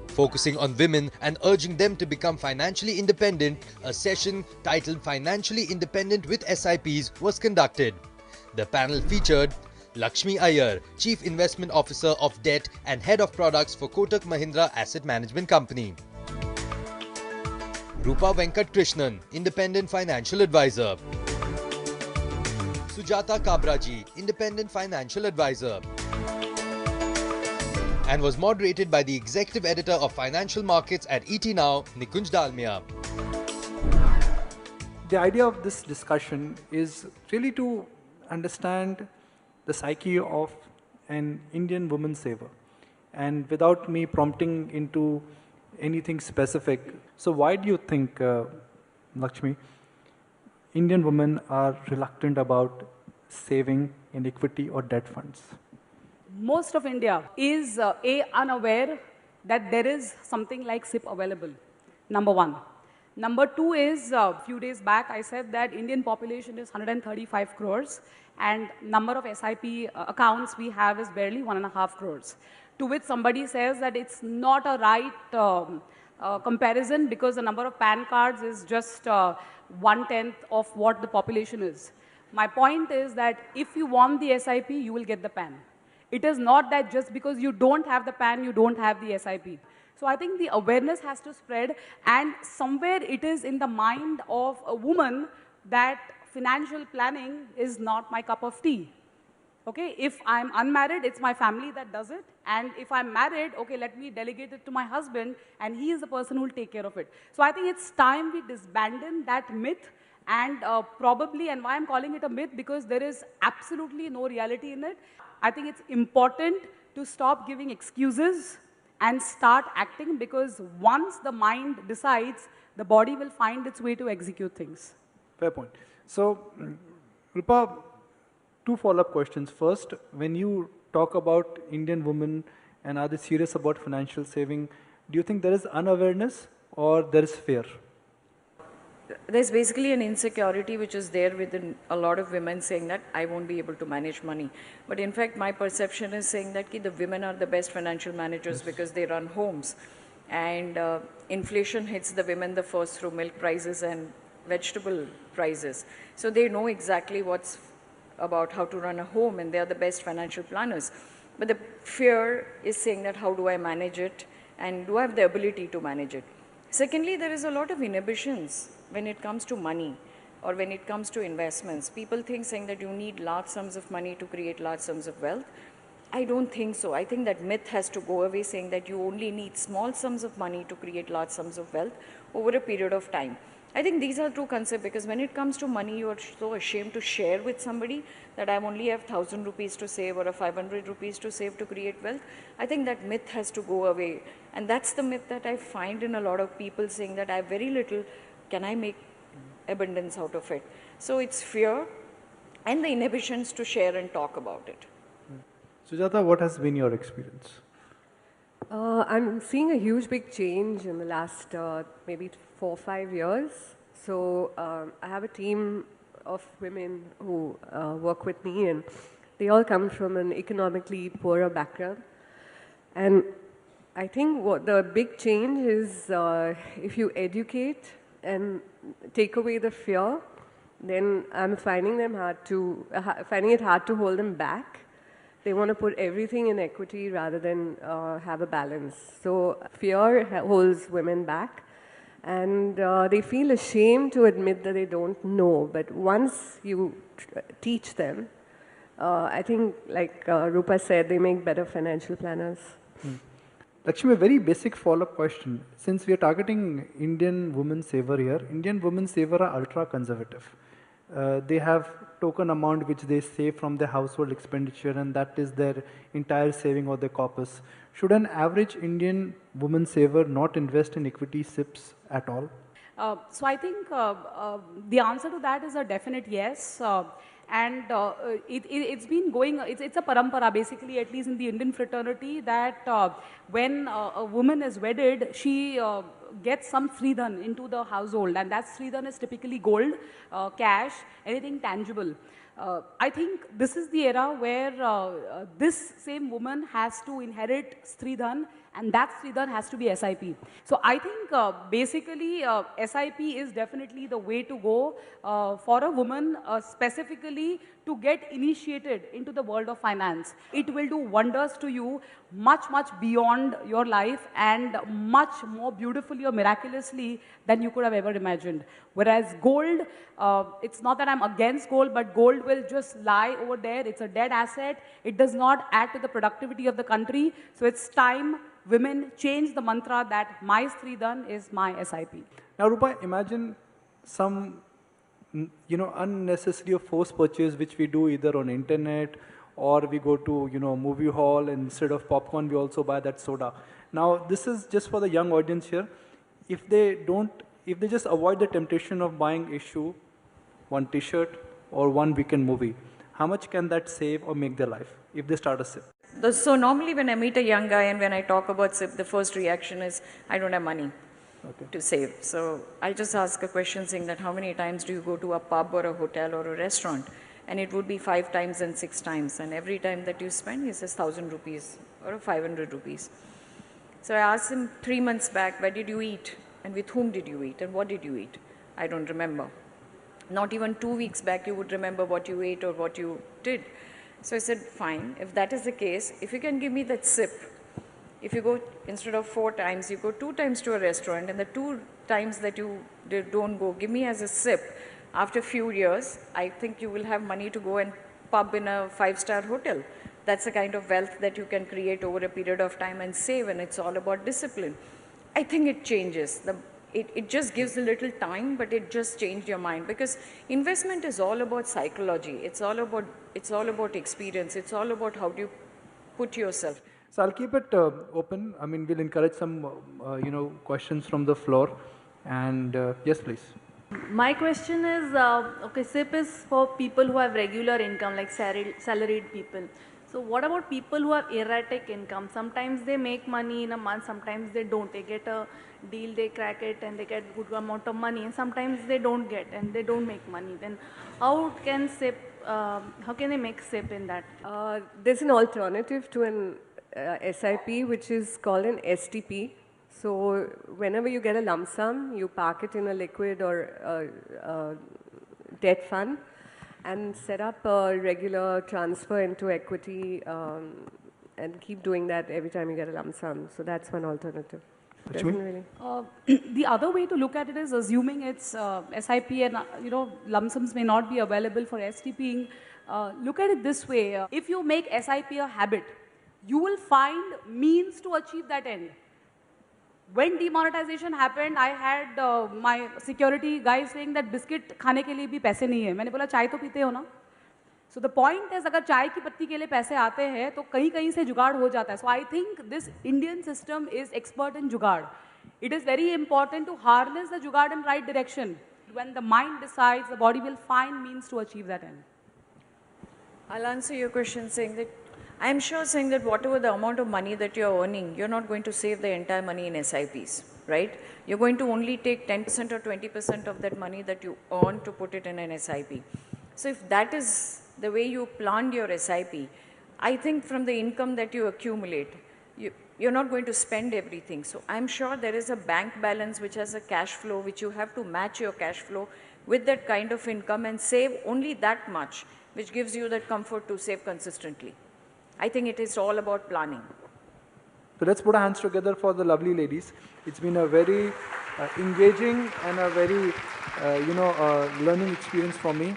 Focusing on women and urging them to become financially independent, a session titled Financially Independent with SIPs was conducted. The panel featured Lakshmi Iyer, Chief Investment Officer of Debt and Head of Products for Kotak Mahindra Asset Management Company; Rupa Venkat Krishnan, Independent Financial Advisor; Sujata Kabraji, Independent Financial Advisor, and was moderated by the Executive Editor of Financial Markets at ET Now, Nikunj Dalmia. The idea of this discussion is really to understand the psyche of an Indian woman saver, and without me prompting into anything specific. So why do you think, Lakshmi, Indian women are reluctant about saving in equity or debt funds? Most of India is unaware that there is something like SIP available, number one. Number two is, a few days back I said that Indian population is 135 crores and number of SIP accounts we have is barely 1.5 crores. To which somebody says that it's not a right comparison because the number of PAN cards is just 1/10 of what the population is. My point is that if you want the SIP, you will get the PAN. It is not that just because you don't have the PAN, you don't have the SIP. So I think the awareness has to spread, and somewhere it is in the mind of a woman that financial planning is not my cup of tea. Okay, if I'm unmarried, it's my family that does it. And if I'm married, okay, let me delegate it to my husband, and he is the person who will take care of it. So I think it's time we disbanded that myth, and probably, and why I'm calling it a myth, because there is absolutely no reality in it. I think it's important to stop giving excuses and start acting, because once the mind decides, the body will find its way to execute things. Fair point. So, Rupa, two follow-up questions. First, when you talk about Indian women and are they serious about financial saving, do you think there is unawareness or there is fear? There's basically an insecurity which is there within a lot of women saying that I won't be able to manage money. But in fact, my perception is saying that the women are the best financial managers because they run homes. And inflation hits the women the first through milk prices and vegetable prices. So they know exactly what's about how to run a home, and they are the best financial planners. But the fear is saying that how do I manage it, and do I have the ability to manage it? Secondly, there is a lot of inhibitions when it comes to money or when it comes to investments. People think saying that you need large sums of money to create large sums of wealth. I don't think so. I think that myth has to go away, saying that you only need small sums of money to create large sums of wealth over a period of time. I think these are true concepts, because when it comes to money, you are so ashamed to share with somebody that I only have 1,000 rupees to save or 500 rupees to save to create wealth. I think that myth has to go away. And that's the myth that I find in a lot of people, saying that I have very little, can I make abundance out of it? So it's fear and the inhibitions to share and talk about it. Sujata, what has been your experience? I'm seeing a huge big change in the last maybe 4 or 5 years. So I have a team of women who work with me, and they all come from an economically poorer background. And I think what the big change is, if you educate and take away the fear, then I'm finding it hard to hold them back. They want to put everything in equity rather than have a balance. So fear holds women back, and they feel ashamed to admit that they don't know. But once you teach them, I think, like Rupa said, they make better financial planners. Lakshmi, a very basic follow-up question. Since we are targeting Indian women saver here, Indian women saver are ultra-conservative. They have token amount which they save from their household expenditure, and that is their entire saving or their corpus. Should an average Indian woman saver not invest in equity SIPs at all? So I think the answer to that is a definite yes. It's been going, it's a parampara basically, at least in the Indian fraternity, that when a woman is wedded, she gets some Sridhan into the household, and that Sridhan is typically gold, cash, anything tangible. I think this is the era where this same woman has to inherit Sridhan And that Sridhan has to be SIP. So I think basically SIP is definitely the way to go for a woman specifically to get initiated into the world of finance. It will do wonders to you much, much beyond your life and much more beautifully or miraculously than you could have ever imagined. Whereas gold, it's not that I'm against gold, but gold will just lie over there. It's a dead asset. It does not add to the productivity of the country. So it's time women change the mantra that my Sridhan is my SIP. Now, Rupa, imagine some unnecessary forced purchase which we do either on internet or we go to movie hall, and instead of popcorn we also buy that soda. Now this is just for the young audience here. If they just avoid the temptation of buying a shoe, one t-shirt or one weekend movie, how much can that save or make their life if they start a SIP? So normally when I meet a young guy and when I talk about SIP, the first reaction is, I don't have money to save. So I'll just ask a question saying that how many times do you go to a pub or a hotel or a restaurant? And it would be 5 times and 6 times. And every time that you spend, he says 1,000 rupees or 500 rupees. So I asked him 3 months back, where did you eat? And with whom did you eat? And what did you eat? I don't remember. Not even 2 weeks back, you would remember what you ate or what you did. So I said, fine, if that is the case, if you can give me that SIP, if you go, instead of 4 times, you go 2 times to a restaurant, and the 2 times that you don't go, give me as a SIP. After a few years, I think you will have money to go and pub in a 5-star hotel. That's the kind of wealth that you can create over a period of time and save, and it's all about discipline. I think it changes. It just gives a little time, but it just changed your mind, because investment is all about psychology. It's all about experience. It's all about how do you put yourself. So I'll keep it open. I mean, we'll encourage some questions from the floor. And yes, please. My question is, okay, SIP is for people who have regular income, like salaried people. So what about people who have erratic income? Sometimes they make money in a month, sometimes they don't. They get a deal, they crack it, and they get good amount of money. And sometimes they don't get, and they don't make money. Then how can they make SIP in that? There's an alternative to an SIP, which is called an STP. So whenever you get a lump sum, you park it in a liquid or debt fund and set up a regular transfer into equity and keep doing that every time you get a lump sum. So that's one alternative. Really. The other way to look at it is assuming it's SIP and lump sums may not be available for STPing. Look at it this way. If you make SIP a habit, you will find means to achieve that end. When demonetization happened, I had my security guy saying that biscuit खाने के लिए भी पैसे नहीं है. मैंने बोला चाय तो पीते हो ना? So the point is, अगर चाय की पत्ती के लिए पैसे आते हैं, तो कहीं से जुगाड़ हो जाता है. So I think this Indian system is expert in जुगाड़. It is very important to harness the जुगाड़ in right direction. When the mind decides, the body will find means to achieve that end. I'll answer your question saying that I'm sure saying that whatever the amount of money that you're earning, you're not going to save the entire money in SIPs, right? You're going to only take 10% or 20% of that money that you earn to put it in an SIP. So if that is the way you planned your SIP, I think from the income that you accumulate, you're not going to spend everything. So I'm sure there is a bank balance which has a cash flow, which you have to match your cash flow with that kind of income and save only that much, which gives you that comfort to save consistently. I think it is all about planning. So let's put our hands together for the lovely ladies. It's been a very engaging and a very, learning experience for me.